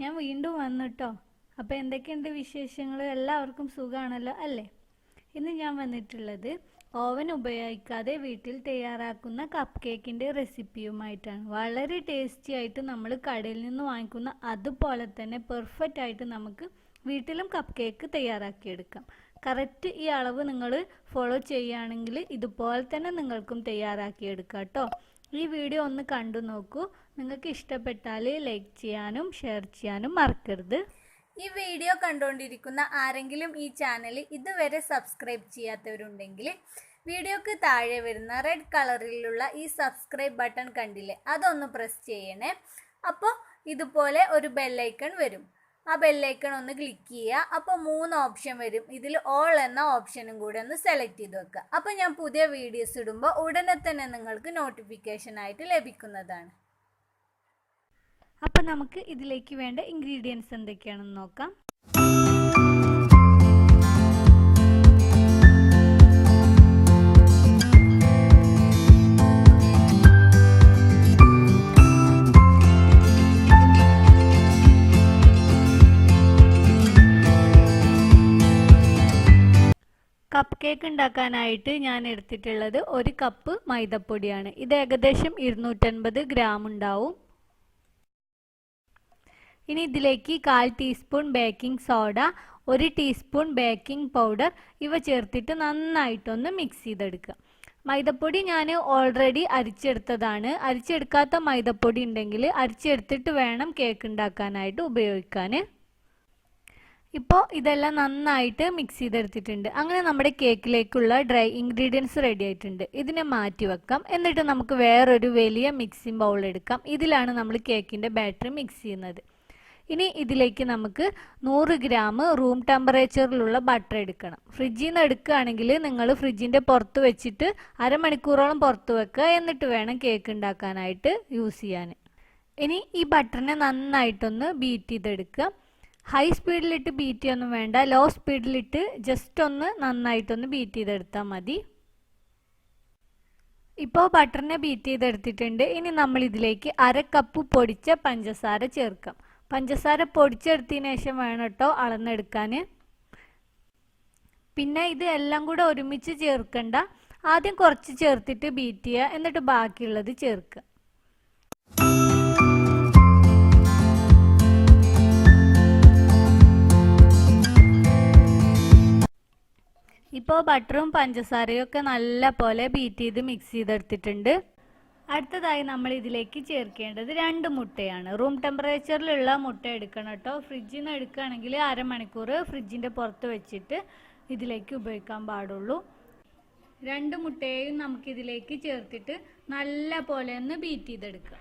ഞാൻ വീണ്ടും വന്നിട്ടോ. അപ്പോൾ എന്തൊക്കെയുണ്ട് വിശേഷങ്ങൾ? എല്ലാവർക്കും സുഖമാണല്ലോ അല്ലേ? ഇന്ന് ഞാൻ വന്നിട്ടുള്ളത് ഓവൻ ഉപയോഗിക്കാതെ വീട്ടിൽ തയ്യാറാക്കുന്ന കപ്പ് കേക്കിൻ്റെ റെസിപ്പിയുമായിട്ടാണ്. വളരെ ടേസ്റ്റി ആയിട്ട് നമ്മൾ കടയിൽ നിന്ന് വാങ്ങിക്കുന്ന അതുപോലെ തന്നെ പെർഫെക്റ്റ് ആയിട്ട് നമുക്ക് വീട്ടിലും കപ്പ് കേക്ക് തയ്യാറാക്കിയെടുക്കാം. കറക്റ്റ് ഈ അളവ് നിങ്ങൾ ഫോളോ ചെയ്യുകയാണെങ്കിൽ ഇതുപോലെ തന്നെ നിങ്ങൾക്കും തയ്യാറാക്കിയെടുക്കാം കേട്ടോ. ഈ വീഡിയോ ഒന്ന് കണ്ടു നോക്കൂ. നിങ്ങൾക്ക് ഇഷ്ടപ്പെട്ടാൽ ലൈക്ക് ചെയ്യാനും ഷെയർ ചെയ്യാനും മറക്കരുത്. ഈ വീഡിയോ കണ്ടുകൊണ്ടിരിക്കുന്ന ആരെങ്കിലും ഈ ചാനൽ ഇതുവരെ സബ്സ്ക്രൈബ് ചെയ്യാത്തവരുണ്ടെങ്കിൽ വീഡിയോക്ക് താഴെ വരുന്ന റെഡ് കളറിലുള്ള ഈ സബ്സ്ക്രൈബ് ബട്ടൺ കണ്ടില്ലേ, അതൊന്ന് പ്രസ് ചെയ്യണേ. അപ്പോൾ ഇതുപോലെ ഒരു ബെല്ലൈക്കൺ വരും. ആ ബെല്ലൈക്കൺ ഒന്ന് ക്ലിക്ക് ചെയ്യുക. അപ്പോൾ 3 ഓപ്ഷൻ വരും. ഇതിൽ ഓൾ എന്ന ഓപ്ഷനും കൂടെ ഒന്ന് സെലക്ട് ചെയ്ത് വെക്കുക. അപ്പോൾ ഞാൻ പുതിയ വീഡിയോസ് ഇടുമ്പോൾ ഉടനെ തന്നെ നിങ്ങൾക്ക് നോട്ടിഫിക്കേഷൻ ആയിട്ട് ലഭിക്കുന്നതാണ്. അപ്പോൾ നമുക്ക് ഇതിലേക്ക് വേണ്ട ഇൻഗ്രീഡിയൻസ് എന്തൊക്കെയാണെന്ന് നോക്കാം. കപ്പ് കേക്ക് ഉണ്ടാക്കാനായിട്ട് ഞാൻ എടുത്തിട്ടുള്ളത് 1 കപ്പ് മൈദപ്പൊടിയാണ്. ഇത് ഏകദേശം 250 ഗ്രാം ഉണ്ടാവും. ഇനി ഇതിലേക്ക് 1/4 teaspoon baking soda, 1 teaspoon baking powder ഇവ ചേർത്തിട്ട് നന്നായിട്ടൊന്ന് മിക്സ് ചെയ്തെടുക്കുക. മൈദപ്പൊടി ഞാൻ ഓൾറെഡി അരിച്ചെടുത്തതാണ്. അരിച്ചെടുക്കാത്ത മൈദപ്പൊടി ഉണ്ടെങ്കിൽ അരിച്ചെടുത്തിട്ട് വേണം കേക്ക് ഉണ്ടാക്കാനായിട്ട് ഉപയോഗിക്കാൻ. ഇപ്പോൾ ഇതെല്ലാം നന്നായിട്ട് മിക്സ് ചെയ്തെടുത്തിട്ടുണ്ട്. അങ്ങനെ നമ്മുടെ കേക്കിലേക്കുള്ള ഡ്രൈ ഇൻഗ്രീഡിയൻസ് റെഡി ആയിട്ടുണ്ട്. ഇതിനെ മാറ്റി വെക്കാം. എന്നിട്ട് നമുക്ക് വേറൊരു വലിയ മിക്സിംഗ് ബൗൾ എടുക്കാം. ഇതിലാണ് നമ്മൾ കേക്കിൻ്റെ ബാറ്ററി മിക്സ് ചെയ്യുന്നത്. ഇനി ഇതിലേക്ക് നമുക്ക് 100 ഗ്രാം റൂം ടെമ്പറേച്ചറിലുള്ള ബട്ടർ എടുക്കണം. ഫ്രിഡ്ജിൽ നിന്ന് എടുക്കുകയാണെങ്കിൽ നിങ്ങൾ ഫ്രിഡ്ജിൻ്റെ പുറത്ത് വെച്ചിട്ട് അരമണിക്കൂറോളം പുറത്ത് വെക്കുക. എന്നിട്ട് വേണം കേക്ക് ഉണ്ടാക്കാനായിട്ട് യൂസ് ചെയ്യാൻ. ഇനി ഈ ബട്ടറിനെ നന്നായിട്ടൊന്ന് ബീറ്റ് ചെയ്തെടുക്കുക. ഹൈ സ്പീഡിലിട്ട് ബീറ്റ് ചെയ്യൊന്നും വേണ്ട, ലോ സ്പീഡിലിട്ട് ജസ്റ്റ് ഒന്ന് നന്നായിട്ടൊന്ന് ബീറ്റ് ചെയ്തെടുത്താൽ മതി. ഇപ്പോൾ ബട്ടറിനെ ബീറ്റ് ചെയ്തെടുത്തിട്ടുണ്ട്. ഇനി നമ്മൾ ഇതിലേക്ക് 1/2 കപ്പ് പൊടിച്ച പഞ്ചസാര ചേർക്കാം. പഞ്ചസാര പൊടിച്ചെടുത്തതിന് ശേഷം വേണം കേട്ടോ അളന്നെടുക്കാൻ. പിന്നെ ഇത് എല്ലാം കൂടെ ഒരുമിച്ച് ചേർക്കണ്ട. ആദ്യം കുറച്ച് ചേർത്തിട്ട് ബീറ്റ് ചെയ്യുക, എന്നിട്ട് ബാക്കിയുള്ളത് ചേർക്കുക. ഇപ്പോൾ ബട്ടറും പഞ്ചസാരയും ഒക്കെ നല്ല പോലെ ബീറ്റ് ചെയ്ത് മിക്സ് ചെയ്തെടുത്തിട്ടുണ്ട്. അടുത്തതായി നമ്മൾ ഇതിലേക്ക് ചേർക്കേണ്ടത് 2 മുട്ടയാണ്. റൂം ടെമ്പറേച്ചറിലുള്ള മുട്ട എടുക്കണം കേട്ടോ. ഫ്രിഡ്ജിൽ നിന്ന് എടുക്കുകയാണെങ്കിൽ അരമണിക്കൂർ ഫ്രിഡ്ജിൻ്റെ പുറത്ത് വെച്ചിട്ട് ഇതിലേക്ക് ഉപയോഗിക്കാൻ പാടുള്ളൂ. 2 മുട്ടയെയും നമുക്കിതിലേക്ക് ചേർത്തിട്ട് നല്ല പോലെ ഒന്ന് ബീറ്റ് ചെയ്തെടുക്കുക.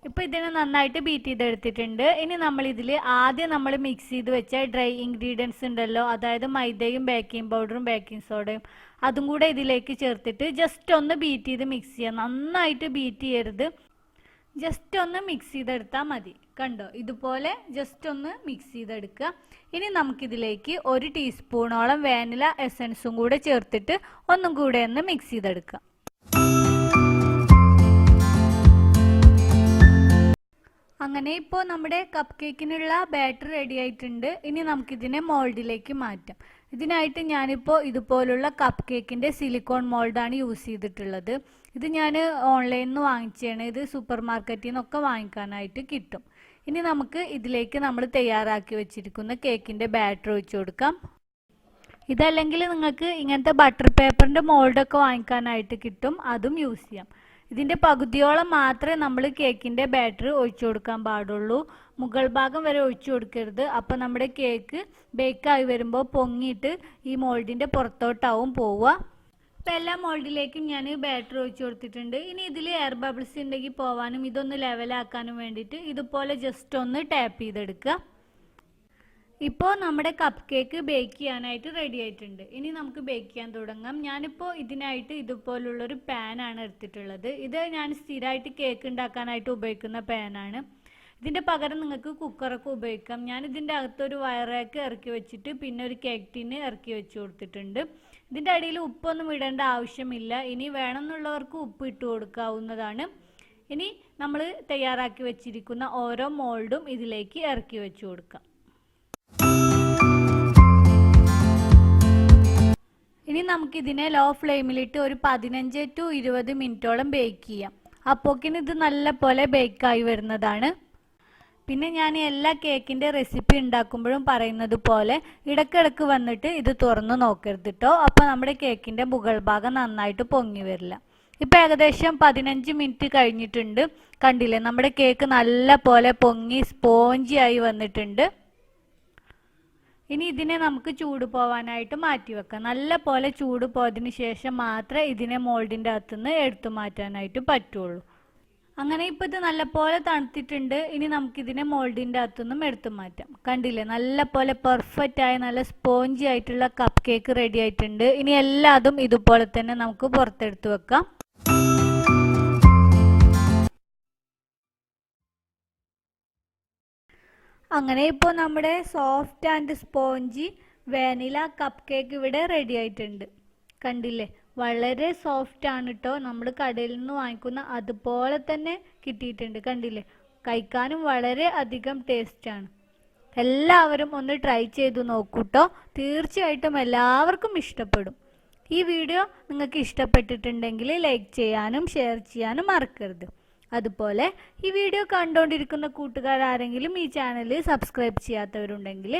ഇപ്പോൾ ഇതിനെ നന്നായിട്ട് ബീറ്റ് ചെയ്തെടുത്തിട്ടുണ്ട്. ഇനി നമ്മൾ ഇതിൽ ആദ്യം നമ്മൾ മിക്സ് ചെയ്ത് വെച്ച ഡ്രൈ ഇൻഗ്രീഡിയൻസ് ഉണ്ടല്ലോ, അതായത് മൈദയും ബേക്കിംഗ് പൗഡറും ബേക്കിംഗ് സോഡയും അതും കൂടെ ഇതിലേക്ക് ചേർത്തിട്ട് ജസ്റ്റ് ഒന്ന് ബീറ്റ് ചെയ്ത് മിക്സ് ചെയ്യുക. നന്നായിട്ട് ബീറ്റ് ചെയ്യരുത്, ജസ്റ്റ് ഒന്ന് മിക്സ് ചെയ്തെടുത്താൽ മതി. കണ്ടോ, ഇതുപോലെ ജസ്റ്റ് ഒന്ന് മിക്സ് ചെയ്തെടുക്കുക. ഇനി നമുക്കിതിലേക്ക് 1 ടീസ്പൂണോളം വാനില എസൻസും കൂടെ ചേർത്തിട്ട് ഒന്നും കൂടെ ഒന്ന് മിക്സ് ചെയ്തെടുക്കുക. അങ്ങനെ ഇപ്പോൾ നമ്മുടെ കപ്പ് കേക്കിനുള്ള ബാറ്റർ റെഡി ആയിട്ടുണ്ട്. ഇനി നമുക്കിതിനെ മോൾഡിലേക്ക് മാറ്റാം. ഇതിനായിട്ട് ഞാനിപ്പോൾ ഇതുപോലുള്ള കപ്പ് കേക്കിൻ്റെ സിലിക്കോൺ മോൾഡാണ് യൂസ് ചെയ്തിട്ടുള്ളത്. ഇത് ഞാൻ ഓൺലൈനിൽ നിന്ന് വാങ്ങിച്ചതാണ്. ഇത് സൂപ്പർ മാർക്കറ്റിൽ നിന്നൊക്കെ വാങ്ങിക്കാനായിട്ട് കിട്ടും. ഇനി നമുക്ക് ഇതിലേക്ക് നമ്മൾ തയ്യാറാക്കി വെച്ചിരിക്കുന്ന കേക്കിൻ്റെ ബാറ്റർ ഒഴിച്ചു കൊടുക്കാം. ഇതല്ലെങ്കിൽ നിങ്ങൾക്ക് ഇങ്ങനത്തെ ബട്ടർ പേപ്പറിൻ്റെ മോൾഡൊക്കെ വാങ്ങിക്കാനായിട്ട് കിട്ടും, അതും യൂസ് ചെയ്യാം. ഇതിൻ്റെ പകുതിയോളം മാത്രമേ നമ്മൾ കേക്കിൻ്റെ ബാറ്റർ ഒഴിച്ചു കൊടുക്കാൻ പാടുള്ളൂ. മുകൾ ഭാഗം വരെ ഒഴിച്ചു കൊടുക്കരുത്. അപ്പോൾ നമ്മുടെ കേക്ക് ബേക്കായി വരുമ്പോൾ പൊങ്ങിയിട്ട് ഈ മോൾഡിൻ്റെ പുറത്തോട്ടാവും പോവുക. അപ്പോൾ എല്ലാ മോൾഡിലേക്കും ഞാൻ ബാറ്റർ ഒഴിച്ചു കൊടുത്തിട്ടുണ്ട്. ഇനി ഇതിൽ എയർ ബബിൾസ് ഉണ്ടെങ്കിൽ പോവാനും ഇതൊന്ന് ലെവലാക്കാനും വേണ്ടിയിട്ട് ഇതുപോലെ ജസ്റ്റ് ഒന്ന് ടാപ്പ് ചെയ്തെടുക്കുക. ഇപ്പോൾ നമ്മുടെ കപ്പ് കേക്ക് ബേക്ക് ചെയ്യാനായിട്ട് റെഡി ആയിട്ടുണ്ട്. ഇനി നമുക്ക് ബേക്ക് ചെയ്യാൻ തുടങ്ങാം. ഞാനിപ്പോൾ ഇതിനായിട്ട് ഇതുപോലുള്ളൊരു പാനാണ് എടുത്തിട്ടുള്ളത്. ഇത് ഞാൻ സ്ഥിരമായിട്ട് കേക്ക് ഉണ്ടാക്കാനായിട്ട് ഉപയോഗിക്കുന്ന പാനാണ്. ഇതിൻ്റെ പകരം നിങ്ങൾക്ക് കുക്കറൊക്കെ ഉപയോഗിക്കാം. ഞാൻ ഇതിൻ്റെ അകത്തൊരു വയറാക്ക് ഇറക്കി വെച്ചിട്ട് പിന്നെ ഒരു കേക്ക് ടിന് ഇറക്കി വെച്ച് കൊടുത്തിട്ടുണ്ട്. ഇതിൻ്റെ അടിയിൽ ഉപ്പൊന്നും ഇടേണ്ട ആവശ്യമില്ല. ഇനി വേണമെന്നുള്ളവർക്ക് ഉപ്പ് ഇട്ട് കൊടുക്കാവുന്നതാണ്. ഇനി നമ്മൾ തയ്യാറാക്കി വെച്ചിരിക്കുന്ന ഓരോ മോൾഡും ഇതിലേക്ക് ഇറക്കി വെച്ച് കൊടുക്കാം. ഇനി നമുക്കിതിനെ ലോ ഫ്ലെയിമിലിട്ട് ഒരു 15 to 20 മിനിറ്റോളം ബേക്ക് ചെയ്യാം. അപ്പോക്കിന് ഇത് നല്ല പോലെ ബേക്കായി വരുന്നതാണ്. പിന്നെ ഞാൻ എല്ലാ കേക്കിൻ്റെ റെസിപ്പി ഉണ്ടാക്കുമ്പോഴും പറയുന്നത് പോലെ ഇടയ്ക്കിടയ്ക്ക് വന്നിട്ട് ഇത് തുറന്ന് നോക്കരുത് കേട്ടോ. അപ്പോൾ നമ്മുടെ കേക്കിൻ്റെ മുകൾ ഭാഗം നന്നായിട്ട് പൊങ്ങി വരില്ല. ഇപ്പോൾ ഏകദേശം 15 മിനിറ്റ് കഴിഞ്ഞിട്ടുണ്ട്. കണ്ടില്ലേ, നമ്മുടെ കേക്ക് നല്ല പോലെ പൊങ്ങി സ്പോഞ്ചി ആയി വന്നിട്ടുണ്ട്. ഇനി ഇതിനെ നമുക്ക് ചൂട് പോവാനായിട്ട് മാറ്റി വെക്കാം. നല്ല പോലെ ചൂട് പോയതിന് ശേഷം മാത്രമേ ഇതിനെ മോൾഡിൻ്റെ അകത്തുനിന്ന് എടുത്തു മാറ്റാനായിട്ട് പറ്റുള്ളൂ. അങ്ങനെ ഇപ്പോൾ ഇത് നല്ലപോലെ തണുത്തിട്ടുണ്ട്. ഇനി നമുക്കിതിനെ മോൾഡിൻ്റെ അകത്തുനിന്നും എടുത്തു മാറ്റാം. കണ്ടില്ലേ, നല്ല പോലെ പെർഫെക്റ്റ് ആയി നല്ല സ്പോഞ്ചി ആയിട്ടുള്ള കപ്പ് കേക്ക് റെഡി ആയിട്ടുണ്ട്. ഇനി എല്ലാതും ഇതുപോലെ തന്നെ നമുക്ക് പുറത്തെടുത്ത് വെക്കാം. അങ്ങനെ ഇപ്പോൾ നമ്മുടെ soft and spongy vanilla cup cake ഇവിടെ റെഡി ആയിട്ടുണ്ട്. കണ്ടില്ലേ, വളരെ സോഫ്റ്റ് ആണ് കേട്ടോ. നമ്മൾ കടയിൽ നിന്ന് വാങ്ങിക്കുന്ന അതുപോലെ തന്നെ കിട്ടിയിട്ടുണ്ട്. കണ്ടില്ലേ, കഴിക്കാനും വളരെ അധികം ടേസ്റ്റാണ്. എല്ലാവരും ഒന്ന് ട്രൈ ചെയ്തു നോക്കൂട്ടോ. തീർച്ചയായിട്ടും എല്ലാവർക്കും ഇഷ്ടപ്പെടും. ഈ വീഡിയോ നിങ്ങൾക്ക് ഇഷ്ടപ്പെട്ടിട്ടുണ്ടെങ്കിൽ ലൈക്ക് ചെയ്യാനും ഷെയർ ചെയ്യാനും മറക്കരുത്. അതുപോലെ ഈ വീഡിയോ കണ്ടുകൊണ്ടിരിക്കുന്ന കൂട്ടുകാരാരെങ്കിലും ഈ ചാനൽ സബ്സ്ക്രൈബ് ചെയ്യാത്തവരുണ്ടെങ്കിൽ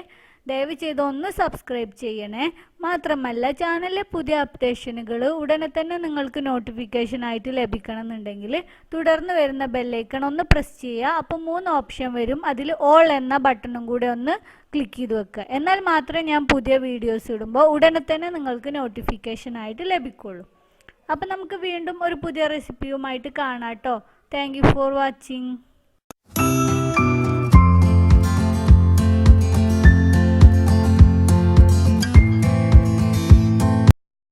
ദയവ് ചെയ്ത് ഒന്ന് സബ്സ്ക്രൈബ് ചെയ്യണേ. മാത്രമല്ല ചാനലിലെ പുതിയ അപ്ഡേഷനുകൾ ഉടനെ തന്നെ നിങ്ങൾക്ക് നോട്ടിഫിക്കേഷൻ ആയിട്ട് ലഭിക്കണമെന്നുണ്ടെങ്കിൽ തുടർന്ന് വരുന്ന ബെല്ലൈക്കൺ ഒന്ന് പ്രസ് ചെയ്യുക. അപ്പോൾ 3 ഓപ്ഷൻ വരും. അതിൽ ഓൾ എന്ന ബട്ടണും കൂടെ ഒന്ന് ക്ലിക്ക് ചെയ്ത് വെക്കുക. എന്നാൽ മാത്രമേ ഞാൻ പുതിയ വീഡിയോസ് ഇടുമ്പോൾ ഉടനെ തന്നെ നിങ്ങൾക്ക് നോട്ടിഫിക്കേഷൻ ആയിട്ട് ലഭിക്കുള്ളൂ. അപ്പം നമുക്ക് വീണ്ടും ഒരു പുതിയ റെസിപ്പിയുമായിട്ട് കാണാം കേട്ടോ. Thank you for watching.